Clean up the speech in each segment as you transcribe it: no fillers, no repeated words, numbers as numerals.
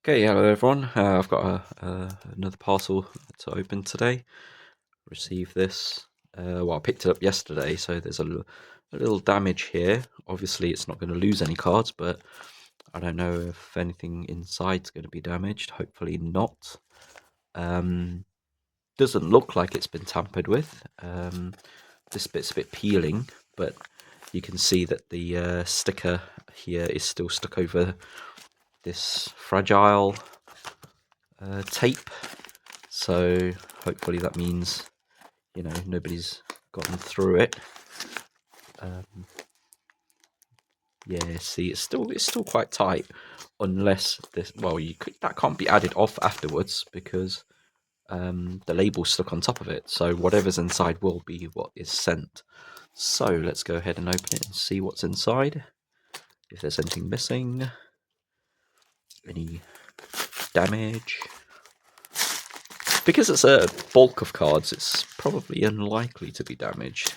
Okay, hello everyone. I've got another parcel to open today. Received this. I picked it up yesterday, so there's a little damage here. Obviously, it's not going to lose any cards, but I don't know if anything inside's going to be damaged. Hopefully not. Doesn't look like it's been tampered with. This bit's a bit peeling, but you can see that the sticker here is still stuck over this fragile tape. So hopefully that means, nobody's gotten through it. Yeah, see, it's still quite tight, unless this. Well, that can't be added off afterwards because the label's stuck on top of it. So whatever's inside will be what is sent. So let's go ahead and open it and see what's inside. If there's anything missing, any damage. Because it's a bulk of cards, it's probably unlikely to be damaged.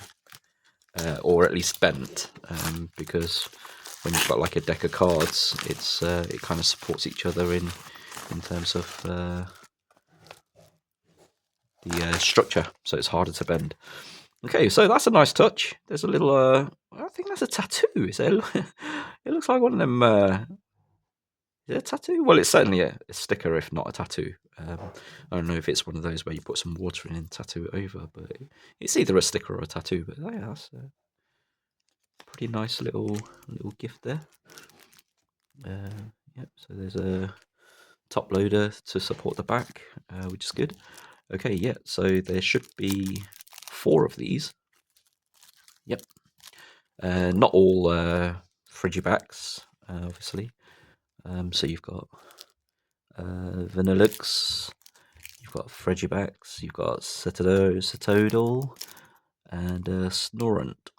Or at least bent, because when you've got like a deck of cards, it kind of supports each other in terms of the structure, so it's harder to bend. Okay, so that's a nice touch. There's a little, I think that's a tattoo. Is it? It looks like one of them. Is it a tattoo? Well, it's certainly a sticker, if not a tattoo. I don't know if it's one of those where you put some water in and tattoo it over, but it's either a sticker or a tattoo. But yeah, that's pretty nice little gift there. Yep, so there's a top loader to support the back, which is good. Okay, yeah, so there should be 4 of these. Yep. Not all Frigibacks, obviously. So you've got Vanillux, you've got Frigibacks, you've got Cetodal, and Snorant.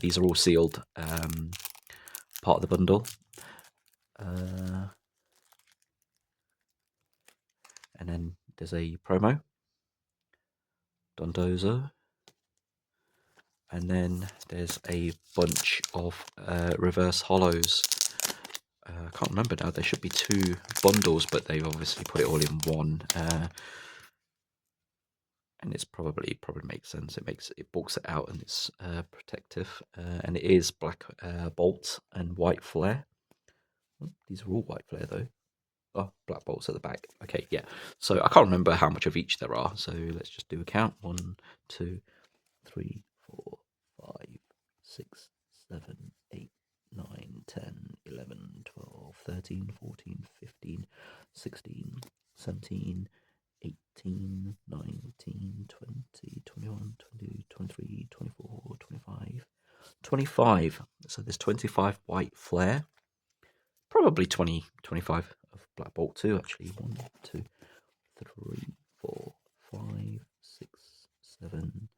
These are all sealed, part of the bundle. And then there's a promo, Dondozo, and then there's a bunch of reverse hollows. I can't remember now. There should be 2 bundles, but they've obviously put it all in one. And it's probably makes sense. It bulks it out and it's protective. And it is black bolt and white flare. Oh, these are all white flare though. Oh, black bolts at the back. Okay, yeah. So I can't remember how much of each there are. So let's just do a count. 1, 2, 3, 4, 5, 6, 7, 8, 9, 10, 11, 12, 13, 14, 15, 16, 17, 18, 19, 20, 21, 22, 23, 24, 25, 25. So there's 25 white flare. Probably 20, 25 of black bolt too, actually. 1, 2, 3, 4, 5, 6, 7,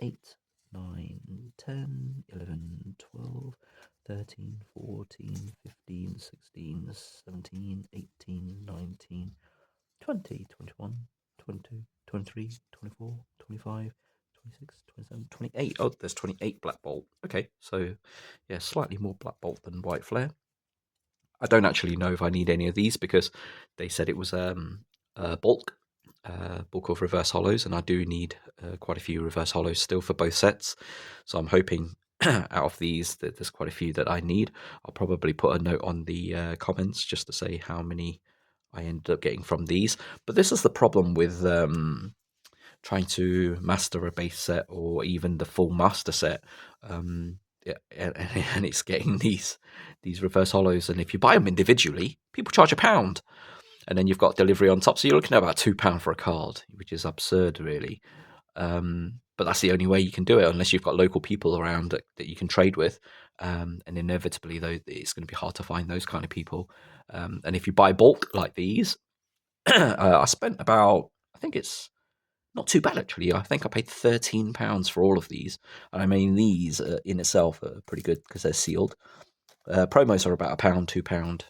8, 9, 10, 11, 12, 13, 14, 15, 16, 17, 18, 19, 20, 21, 22, 23, 24, 25, 26, 27, 28. Oh, there's 28 black bolt. Okay, so yeah, slightly more black bolt than white flare. I don't actually know if I need any of these because they said it was bulk of reverse hollows, and I do need quite a few reverse hollows still for both sets. So I'm hoping out of these that there's quite a few that I need. I'll probably put a note on the comments just to say how many I ended up getting from these. But this is the problem with trying to master a base set or even the full master set. Yeah, and it's getting these reverse hollows, and if you buy them individually, people charge £1, and then you've got delivery on top, so you're looking at about £2 for a card, which is absurd, really. But that's the only way you can do it, unless you've got local people around that you can trade with, and inevitably, though, it's going to be hard to find those kind of people. And if you buy bulk like these, I spent about, I think it's not too bad actually. I think I paid £13 for all of these, and I mean these in itself are pretty good because they're sealed. Promos are about £1, £2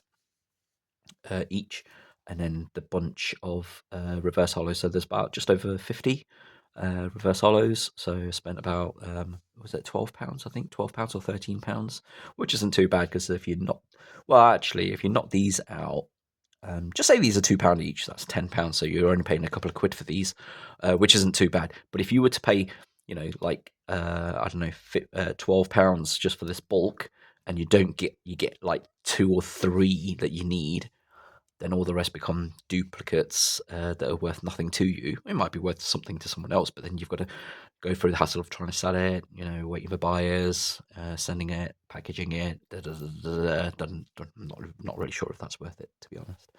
each, and then the bunch of reverse hollows. So there's about just over 50 reverse hollows. So I spent about was it £12? I think £12 or £13, which isn't too bad because if you're not, well, actually, if you knock these out, Just say these are £2 each. That's £10. So you're only paying a couple of quid for these, which isn't too bad. But if you were to pay, like I don't know, £12 just for this bulk, and you get like 2 or 3 that you need, then all the rest become duplicates that are worth nothing to you. It might be worth something to someone else, but then you've got to go through the hassle of trying to sell it, waiting for buyers, sending it, packaging it. Not really sure if that's worth it, to be honest.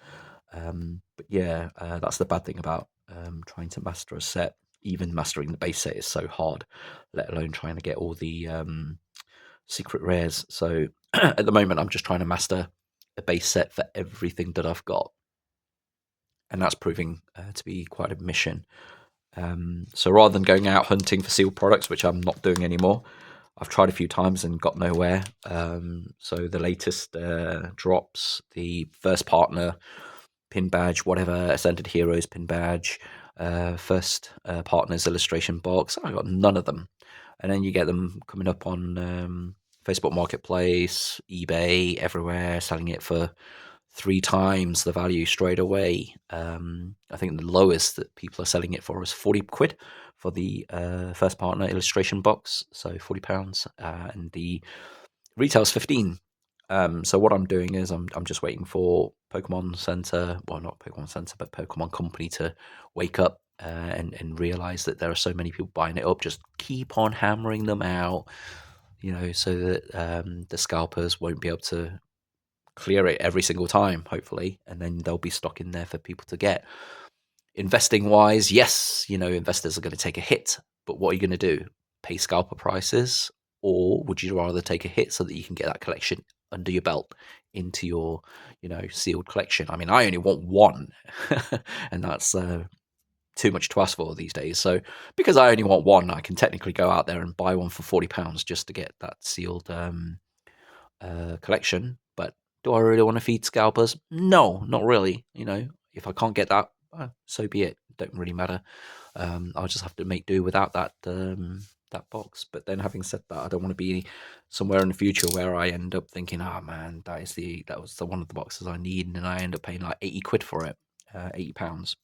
But yeah, that's the bad thing about trying to master a set. Even mastering the base set is so hard, let alone trying to get all the secret rares. So at the moment, I'm just trying to master a base set for everything that I've got, and that's proving to be quite a mission. So rather than going out hunting for sealed products, which I'm not doing anymore, I've tried a few times and got nowhere. So the latest drops, the first partner pin badge, whatever, Ascended Heroes pin badge, first partners illustration box, I got none of them. And then you get them coming up on Facebook Marketplace, eBay, everywhere, selling it for 3 times the value straight away. I think the lowest that people are selling it for is 40 quid for the first partner illustration box, so £40, and the retail's 15. So what I'm doing is I'm just waiting for Pokemon Center, well, not Pokemon Center, but Pokemon Company to wake up and realize that there are so many people buying it up. Just keep on hammering them out, so that the scalpers won't be able to clear it every single time, hopefully, and then there'll be stock in there for people to get. Investing wise, yes, investors are going to take a hit, but what are you going to do? Pay scalper prices, or would you rather take a hit so that you can get that collection under your belt into your, sealed collection? I mean, I only want one, and that's too much to ask for these days. So because I only want one, I can technically go out there and buy one for £40 just to get that sealed collection. But do I really want to feed scalpers? No, not really. If I can't get that, so be it. Don't really matter. I'll just have to make do without that box. But then, having said that, I don't want to be somewhere in the future where I end up thinking, "Oh man, that was the one of the boxes I need," and then I end up paying like 80 quid for it, £80.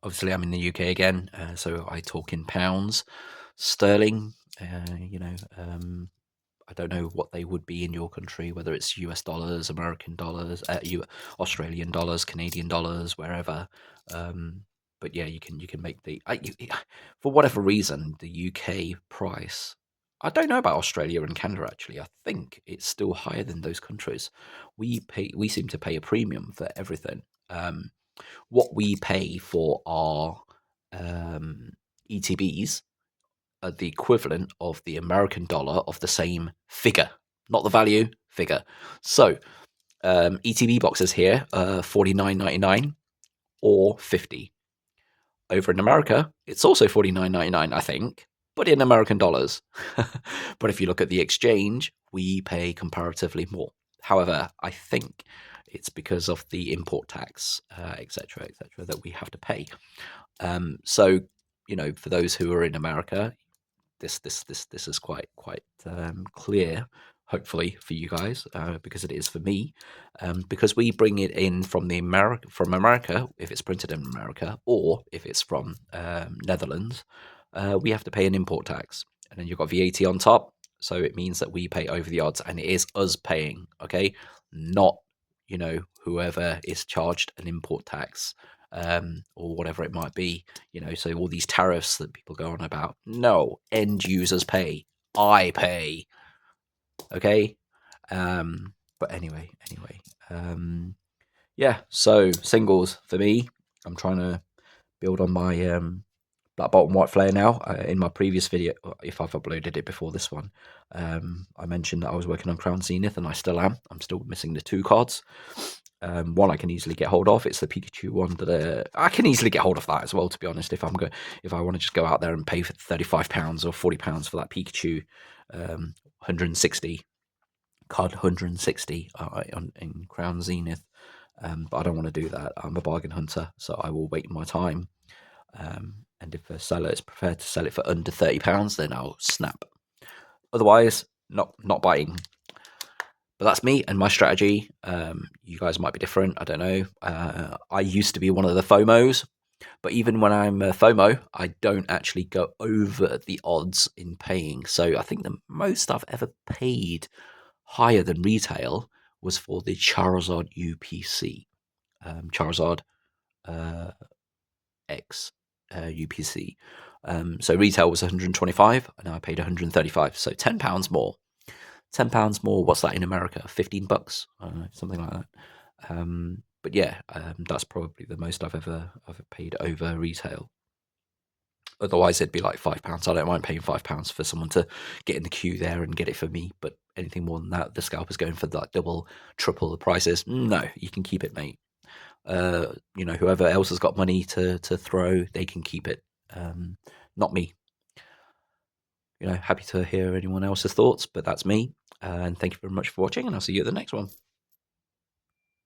Obviously, I'm in the UK again, so I talk in pounds sterling. I don't know what they would be in your country, whether it's US dollars, American dollars, Australian dollars, Canadian dollars, wherever. But yeah, you can make for whatever reason, the UK price. I don't know about Australia and Canada actually. I think it's still higher than those countries. We seem to pay a premium for everything. What we pay for our ETBs are the equivalent of the American dollar of the same figure, not the value, figure. So ETB boxes here are $49.99 or 50. Over in America, it's also $49.99, I think, but in American dollars. But if you look at the exchange, we pay comparatively more. However, I think it's because of the import tax, etc., that we have to pay. So, for those who are in America, this is quite clear, hopefully for you guys, because it is for me, because we bring it in from America if it's printed in America, or if it's from Netherlands, we have to pay an import tax, and then you've got VAT on top. So it means that we pay over the odds, and it is us paying, okay, not whoever is charged an import tax, or whatever it might be. So all these tariffs that people go on about, no, end users pay. I pay. Okay. But anyway. Yeah. So singles for me, I'm trying to build on my Black Bolt and White Flare now. In my previous video, if I've uploaded it before this one, I mentioned that I was working on Crown Zenith, and I still am. I'm still missing the 2 cards. One I can easily get hold of. It's the Pikachu one that I can easily get hold of that as well. To be honest, if I want to just go out there and pay for £35 or £40 for that Pikachu, 160 card, 160 in Crown Zenith. But I don't want to do that. I'm a bargain hunter, so I will wait my time. And if a seller is prepared to sell it for under £30, then I'll snap. Otherwise, not buying. But that's me and my strategy. You guys might be different. I don't know. I used to be one of the FOMOs, but even when I'm a FOMO, I don't actually go over the odds in paying. So I think the most I've ever paid higher than retail was for the Charizard UPC. Charizard X UPC. So retail was 125, and I paid 135. So £10 more. £10 more. What's that in America? $15? I don't know, something like that. But yeah, that's probably the most I've ever paid over retail. Otherwise, it'd be like £5. I don't mind paying £5 for someone to get in the queue there and get it for me. But anything more than that, the scalper's going for like double, triple the prices. No, you can keep it, mate. Whoever else has got money to throw, they can keep it. Not me. Happy to hear anyone else's thoughts, but that's me. And thank you very much for watching, and I'll see you at the next one.